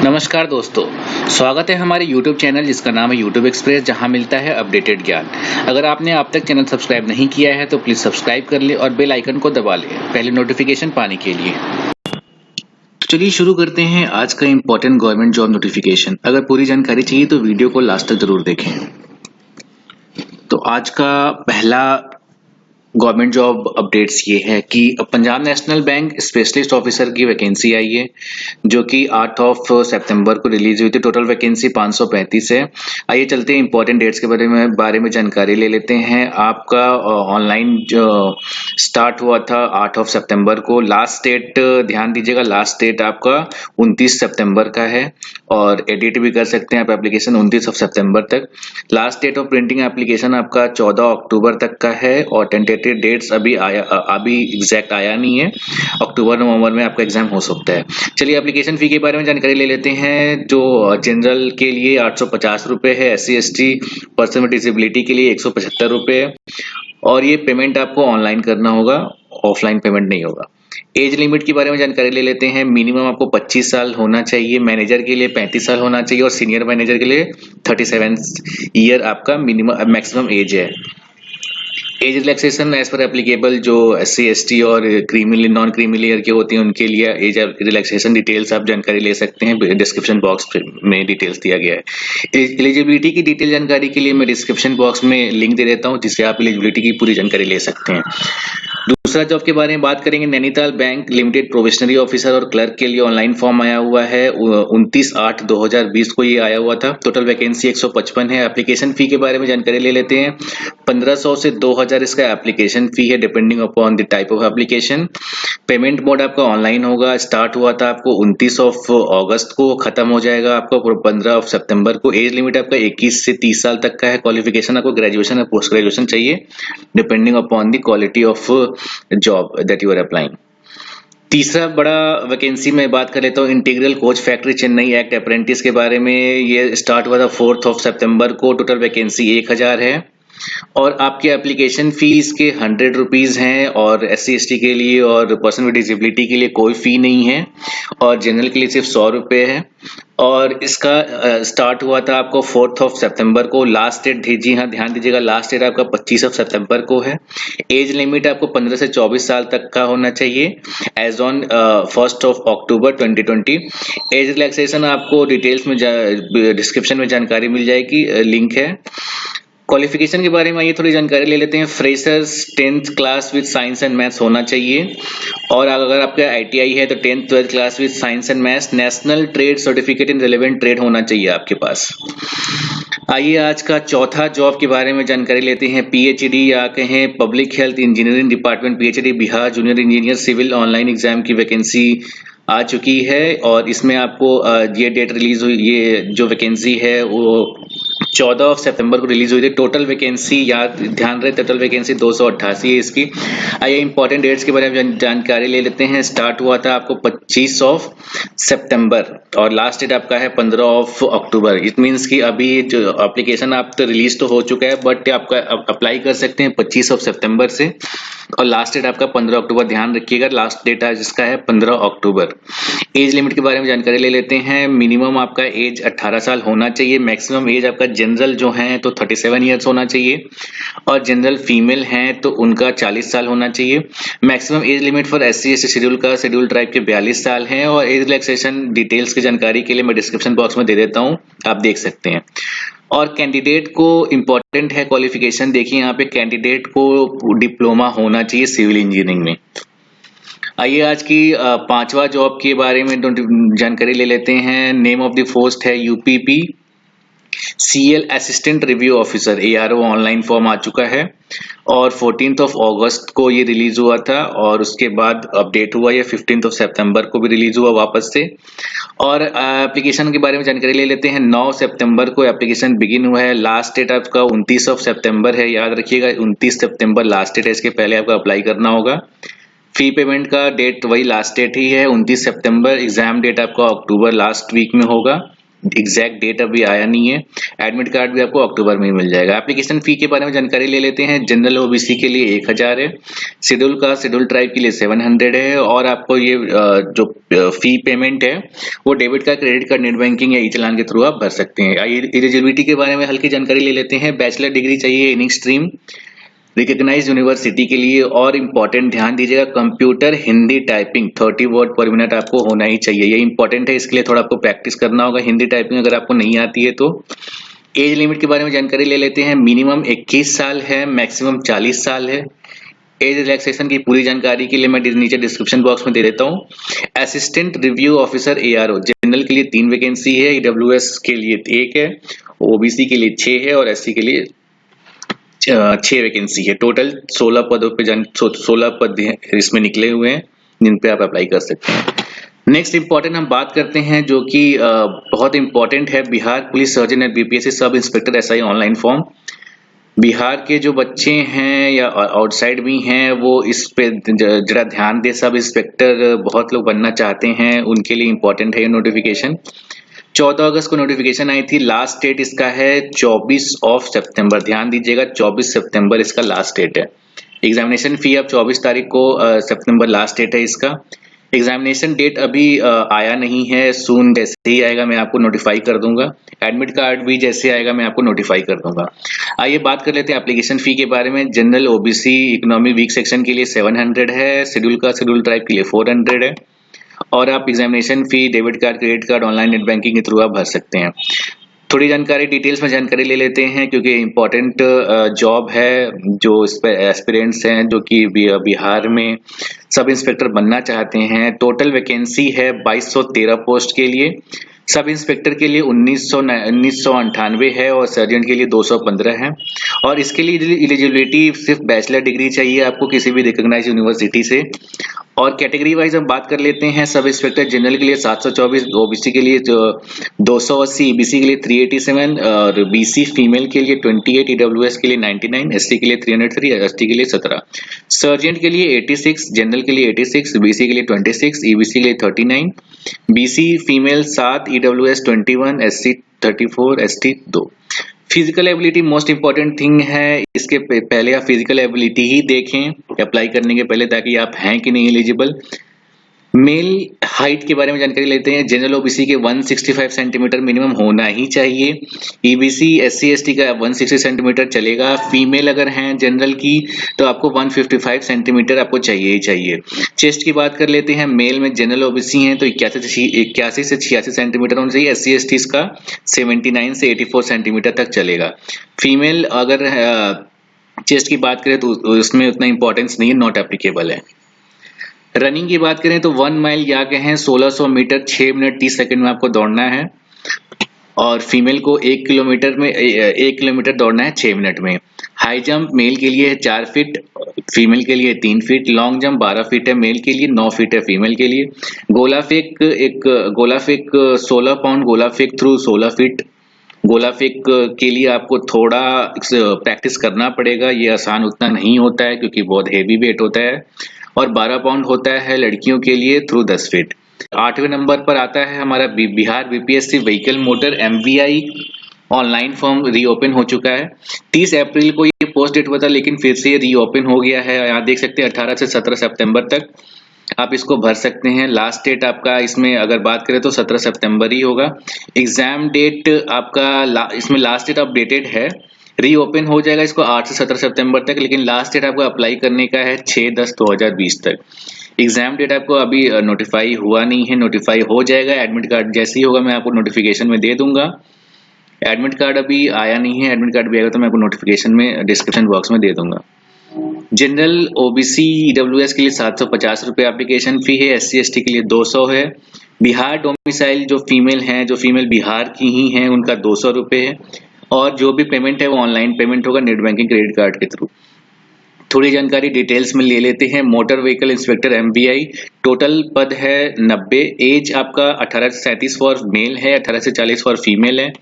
नमस्कार दोस्तों, स्वागत है हमारे YouTube चैनल जिसका नाम है YouTube एक्सप्रेस, जहां मिलता है अपडेटेड ज्ञान। अगर आपने अब तक चैनल सब्सक्राइब नहीं किया है तो प्लीज़ सब्सक्राइब कर ले और बेल आइकन को दबा लें पहले नोटिफिकेशन पाने के लिए। चलिए शुरू करते हैं आज का इम्पोर्टेंट गवर्नमेंट जॉब नोटिफिकेशन। अगर पूरी जानकारी चाहिए तो वीडियो को लास्ट तक जरूर देखें। तो आज का पहला गवर्नमेंट जॉब अपडेट्स ये है कि Punjab national bank specialist officer की वैकेंसी आई है, जो कि 8 सितंबर को रिलीज हुई थी। टोटल वैकेंसी 535 है। आइए चलते हैं इंपॉर्टेंट डेट्स के बारे में जानकारी ले लेते हैं। आपका ऑनलाइन स्टार्ट हुआ था 8 सितंबर को। लास्ट डेट ध्यान दीजिएगा, लास्ट डेट आपका 29 सितंबर का है और एडिट भी कर सकते हैं आप एप्लीकेशन 29 सितंबर तक। Last date of printing application आपका 14 अक्टूबर तक का है और टेंटेटिव डेट्स अभी एग्जैक्ट आया नहीं है। अक्टूबर नवंबर में आपका एग्जाम हो सकता है। चलिए एप्लीकेशन फी के बारे में जानकारी ले लेते हैं। जो जनरल के लिए 850 रुपए है, SC/ST पर्सन विद डिसेबिलिटी के लिए 175 रुपए है और ये पेमेंट आपको ऑनलाइन करना होगा, ऑफलाइन पेमेंट नहीं होगा। एज लिमिट के बारे में जानकारी ले लेते हैं। मिनिमम आपको 25 साल होना चाहिए, मैनेजर के लिए 35 साल होना चाहिए और सीनियर मैनेजर के लिए 37 ईयर आपका मिनिमम मैक्सिमम एज है। एज रिलैक्सेशन एज पर एप्लीकेबल जो SC/ST और क्रीमी नॉन क्रीमी लेयर के होते हैं उनके लिए एज रिलैक्सेशन डिटेल्स आप जानकारी ले सकते हैं। डिस्क्रिप्शन बॉक्स में डिटेल्स दिया गया है। एलिजिबिलिटी की डिटेल जानकारी के लिए मैं डिस्क्रिप्शन बॉक्स में लिंक दे देता हूं, जिससे आप एलिजिबिलिटी की पूरी जानकारी ले सकते हैं। दूसरा जॉब के बारे में बात करेंगे। Nainital bank limited probationary officer और क्लर्क के लिए ऑनलाइन फॉर्म आया हुआ है। 29/8/2020 को ये आया हुआ था। टोटल वैकेंसी 155 है। एप्लीकेशन फी के बारे में जानकारी ले लेते हैं। 1500 से 2000 इसका एप्लीकेशन फी है, depending upon the type of application. Payment mode आपका ऑनलाइन होगा। स्टार्ट हुआ था आपको 29 अगस्त को, खत्म हो जाएगा आपको 15 सितंबर को। एज लिमिट आपका 21 से 30 साल तक का है। क्वालिफिकेशन आपको ग्रेजुएशन या पोस्ट ग्रेजुएशन चाहिए, depending upon the quality of job that you are applying. तीसरा बड़ा वैकेंसी में बात कर लेता हूँ। Integral coach factory Chennai act apprentice के बारे में। ये स्टार्ट हुआ था 4 सितंबर को। टोटल वैकेंसी 1000 है और आपके एप्लीकेशन फीस के 100 रुपीज हैं और SC/ST के लिए और पर्सन विद डिसेबिलिटी के लिए कोई फी नहीं है और जनरल के लिए सिर्फ 100 रुपए है। और इसका स्टार्ट हुआ था आपको 4 सितंबर को। लास्ट डेट जी हाँ ध्यान दीजिएगा, लास्ट डेट आपका 25 सितंबर को है। एज लिमिट आपको 15 से 24 साल तक का होना चाहिए एज ऑन 1 अक्टूबर 2020। एज रिलैक्सेशन आपको डिटेल्स में डिस्क्रिप्शन में जानकारी मिल जाएगी, लिंक है। क्वालिफिकेशन के बारे में आइए थोड़ी जानकारी ले लेते हैं। Freshers 10th class with science and maths होना चाहिए और अगर आपका ITI है तो 10th 12th class with science and maths. National trade certificate in relevant trade होना चाहिए आपके पास। आइए आज का चौथा जॉब के बारे में जानकारी लेते हैं। PhD या कहें public health engineering department PhD Bihar junior engineer civil online exam की वैकेंसी आ चुकी है और इसमें आपको ये डेट रिलीज हुई, ये जो वैकेंसी है वो 14 सितंबर को रिलीज हुई थी। टोटल वैकेंसी याद ध्यान रहे, टोटल वैकेंसी 288 है इसकी। आइए इंपॉर्टेंट डेट्स के बारे में जानकारी ले लेते हैं। स्टार्ट हुआ था आपको 25 सितंबर और लास्ट डेट आपका है 15 अक्टूबर। इट मीन्स कि अभी जो एप्लीकेशन आप तो रिलीज तो हो चुका है बट आपका अप्लाई कर सकते हैं 25 सितंबर से और लास्ट डेट आपका 15 अक्टूबर। ध्यान रखिएगा, लास्ट डेट जिसका है 15 अक्टूबर। एज लिमिट के बारे में जानकारी ले लेते हैं। मिनिमम आपका एज 18 साल होना चाहिए। मैक्सिमम एज आपका जनरल जो है तो 37 ईयर्स होना चाहिए और जनरल फीमेल हैं तो उनका 40 साल होना चाहिए। Maximum age limit for SC/ST schedule tribe के 42 साल हैं और एज रिलैक्सेशन डिटेल्स की जानकारी के लिए मैं डिस्क्रिप्शन बॉक्स में दे देता हूं, आप देख सकते हैं। और कैंडिडेट को इंपॉर्टेंट है क्वालिफिकेशन, देखिए यहाँ पे कैंडिडेट को डिप्लोमा होना चाहिए सिविल इंजीनियरिंग में। आइए आज की पांचवा जॉब के बारे में जानकारी ले लेते हैं। नेम ऑफ द पोस्ट है UPP CL assistant review officer ARO। Online form आ चुका है और 14 अगस्त को ये रिलीज हुआ था और उसके बाद अपडेट हुआ, ये 15 सितंबर को भी रिलीज हुआ वापस से। और एप्लीकेशन के बारे में जानकारी ले लेते हैं। 9 सितंबर को एप्लीकेशन बिगिन हुआ है। लास्ट डेट आपका 29 सितंबर है, याद रखिएगा 29 सितंबर लास्ट डेट है, इसके पहले आपको अप्लाई करना होगा। फी पेमेंट का डेट वही लास्ट डेट ही है 29 सितंबर। एग्जाम डेट आपका अक्टूबर लास्ट वीक में होगा, एग्जैक्ट डेट अभी आया नहीं है। एडमिट कार्ड भी आपको अक्टूबर में ही मिल जाएगा। एप्लीकेशन फी के बारे में जानकारी ले लेते हैं। जनरल ओबीसी के लिए 1000 है, शेड्यूल कास्ट शेड्यूल ट्राइब के लिए 700 है, और आपको ये जो फी पेमेंट है वो debit card, credit card, net banking या ई चालान के थ्रू आप भर सकते हैं। एलिजिबिलिटी के बारे में हल्की जानकारी ले लेते हैं। बैचलर डिग्री चाहिए एनी स्ट्रीम, रिकॉग्नाइज यूनिवर्सिटी के लिए, और इम्पोर्टेंट ध्यान दीजिएगा कंप्यूटर हिंदी टाइपिंग 30 वर्ड पर मिनट आपको होना ही चाहिए। ये इंपॉर्टेंट है, इसके लिए थोड़ा आपको प्रैक्टिस करना होगा हिंदी टाइपिंग अगर आपको नहीं आती है तो। एज लिमिट के बारे में जानकारी ले लेते हैं। मिनिमम 21 साल है, मैक्सिमम 40 साल है। एज रिलैक्सेशन की पूरी जानकारी के लिए मैं नीचे डिस्क्रिप्शन बॉक्स में दे देता हूँ। Assistant review officer ARO general के लिए 3 वैकेंसी है, EWS के लिए 1 है, OBC के लिए 6 है और SC के लिए 6 वैकेंसी है। टोटल 16 पदों पे 16 पद इसमें निकले हुए हैं जिन पे आप अप्लाई कर सकते हैं। नेक्स्ट इंपॉर्टेंट हम बात करते हैं जो कि बहुत इंपॉर्टेंट है, Bihar police surgeon and BPSC sub inspector SI online form. Bihar के जो बच्चे हैं या आउटसाइड भी हैं वो इस पे जरा ध्यान दे। सब इंस्पेक्टर बहुत लोग बनना चाहते हैं, उनके लिए इंपॉर्टेंट है ये नोटिफिकेशन। 14 अगस्त को नोटिफिकेशन आई थी, लास्ट डेट इसका है 24 सितंबर। ध्यान दीजिएगा 24 सितंबर इसका लास्ट डेट है। एग्जामिनेशन फी अब 24 तारीख को सितंबर लास्ट डेट है इसका। एग्जामिनेशन डेट अभी आया नहीं है, सून जैसे ही आएगा मैं आपको नोटिफाई कर दूंगा। एडमिट कार्ड भी जैसे आएगा मैं आपको नोटिफाई कर दूंगा। आइए बात कर लेते हैं एप्लीकेशन फी के बारे में। General OBC economy week section के लिए 700 है, शेड्यूल का शेड्यूल ट्राइब के लिए 400 है, और आप एग्जामिनेशन फी debit card, credit card, online net banking के थ्रू आप भर सकते हैं। थोड़ी जानकारी डिटेल्स में जानकारी ले लेते हैं क्योंकि इम्पोर्टेंट जॉब है। जो इस पर एस्पिरेंट्स हैं जो कि बिहार में सब इंस्पेक्टर बनना चाहते हैं, टोटल वैकेंसी है 2213 पोस्ट के लिए। सब इंस्पेक्टर के लिए 1998 है और सर्जेंट के लिए 215 है। और इसके लिए एलिजिबिलिटी सिर्फ बैचलर डिग्री चाहिए आपको किसी भी रिकॉग्नाइज्ड यूनिवर्सिटी से। और कैटेगरी वाइज हम बात कर लेते हैं। सब इंस्पेक्टर जनरल के लिए 724, OBC के लिए 280, EBC के लिए 387 और BC फीमेल के लिए 28, EWS के लिए 99, SC के लिए 303, ST के लिए 17। सर्जेंट के लिए 86, जनरल के लिए 86, BC के लिए 26, EBC के लिए 39, BC female 7, EWS 21, SC 34, ST 2। Physical ability most important thing है। इसके पहले आप फिजिकल एबिलिटी ही देखें अप्लाई करने के पहले, ताकि आप हैं कि नहीं एलिजिबल। मेल हाइट के बारे में जानकारी लेते हैं। जनरल OBC के 165 सेंटीमीटर मिनिमम होना ही चाहिए। EBC SC ST का 160 सेंटीमीटर चलेगा। फीमेल अगर हैं जनरल की तो आपको 155 सेंटीमीटर आपको चाहिए ही चाहिए। चेस्ट की बात कर लेते हैं। मेल में जनरल OBC हैं तो 81 से 86 सेंटीमीटर होना चाहिए। SC ST का 79 से 84 सेंटीमीटर तक चलेगा। फीमेल अगर चेस्ट की बात करें तो उसमें उतना इंपॉर्टेंस नहीं है, नॉट एप्लीकेबल है। रनिंग की बात करें तो 1 माइल या कहें 1600 मीटर 6 मिनट 30 सेकंड में आपको दौड़ना है। और फीमेल को 1 किलोमीटर दौड़ना है 6 मिनट में। हाई जंप मेल के लिए है 4 फीट, फीमेल के लिए 3 फीट। लॉन्ग जंप 12 फीट है मेल के लिए, 9 फीट है फीमेल के लिए। गोला फेंक 16 पाउंड गोला फेंक थ्रू 16 फीट। गोला फेंक के लिए आपको थोड़ा प्रैक्टिस करना पड़ेगा, ये आसान उतना नहीं होता है क्योंकि बहुत हेवी वेट होता है। और 12 पाउंड होता है लड़कियों के लिए थ्रू 10 फीट। 8वें नंबर पर आता है हमारा Bihar BPSC vehicle motor MVI online form reopen हो चुका है। 30 अप्रैल को ये पोस्ट डेट हुआ था लेकिन फिर से रीओपन हो गया है। यहाँ देख सकते हैं 18 से 17 सितंबर तक आप इसको भर सकते हैं। लास्ट डेट आपका इसमें अगर बात करें तो 17 सितंबर ही होगा। एग्जाम डेट आपका इसमें लास्ट डेट अपडेटेड है, रीओपन हो जाएगा इसको 8 से 17 सितंबर तक, लेकिन लास्ट डेट आपको अप्लाई करने का है 6/10/2020 तक। एग्जाम डेट आपको अभी नोटिफाई हुआ नहीं है, नोटिफाई हो जाएगा। एडमिट कार्ड जैसे ही होगा मैं आपको नोटिफिकेशन में दे दूंगा। एडमिट कार्ड अभी आया नहीं है, एडमिट कार्ड भी आएगा तो मैं आपको नोटिफिकेशन में डिस्क्रिप्शन बॉक्स में दे दूंगा। जनरल OBC EWS के लिए 750 रुपये एप्लीकेशन फी है। SC ST के लिए 200 है। बिहार डोमिसाइल जो फीमेल बिहार की ही हैं उनका 200 रुपये है। और जो भी पेमेंट है वो ऑनलाइन पेमेंट होगा नेट बैंकिंग क्रेडिट कार्ड के थ्रू। थोड़ी जानकारी डिटेल्स में ले लेते हैं। Motor vehicle inspector MVI total पद है 90। एज आपका 18 से 37 फॉर मेल है, 18 से 40 फॉर फीमेल है।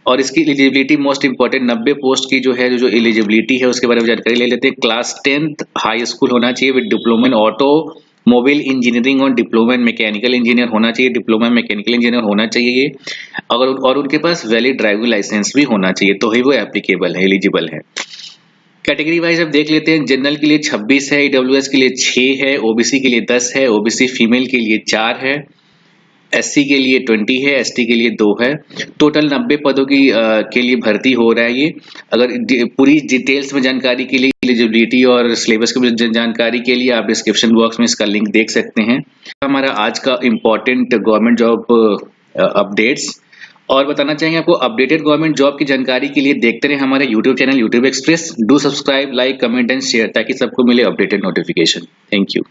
और इसकी एलिजिबिलिटी मोस्ट इंपॉर्टेंट 90 पोस्ट की जो एलिजिबिलिटी है उसके बारे में जानकारी ले लेते हैं। क्लास 10th हाई स्कूल होना चाहिए with diploma in auto mobile engineering और डिप्लोमा इन मैकेनिकल इंजीनियर होना चाहिए, डिप्लोमा मैकेनिकल इंजीनियर होना चाहिए ये, अगर और उनके पास वैलिड ड्राइविंग लाइसेंस भी होना चाहिए, तो ही वो एप्लीकेबल है, एलिजिबल है। कैटेगरी वाइज अब देख लेते हैं। जनरल के लिए 26 है, ईडब्ल्यूएस के लिए 6 है, ओबीसी के लिए 10 है, ओबीसी फीमेल के लिए 4 है, एससी के लिए 20 है, एसटी के लिए 2 है। टोटल 90 पदों की के लिए भर्ती हो रहा है ये। अगर पूरी डिटेल्स में जानकारी के लिए, एलिजिबिलिटी और सिलेबस की जानकारी के लिए आप डिस्क्रिप्शन बॉक्स में इसका लिंक देख सकते हैं। हमारा आज का इम्पोर्टेंट गवर्नमेंट जॉब अपडेट्स, और बताना चाहेंगे आपको अपडेटेड गवर्नमेंट जॉब की जानकारी के लिए देखते रहे हमारे YouTube channel YouTube express. Do subscribe, like, comment and share, ताकि सबको मिले अपडेटेड नोटिफिकेशन। Thank you.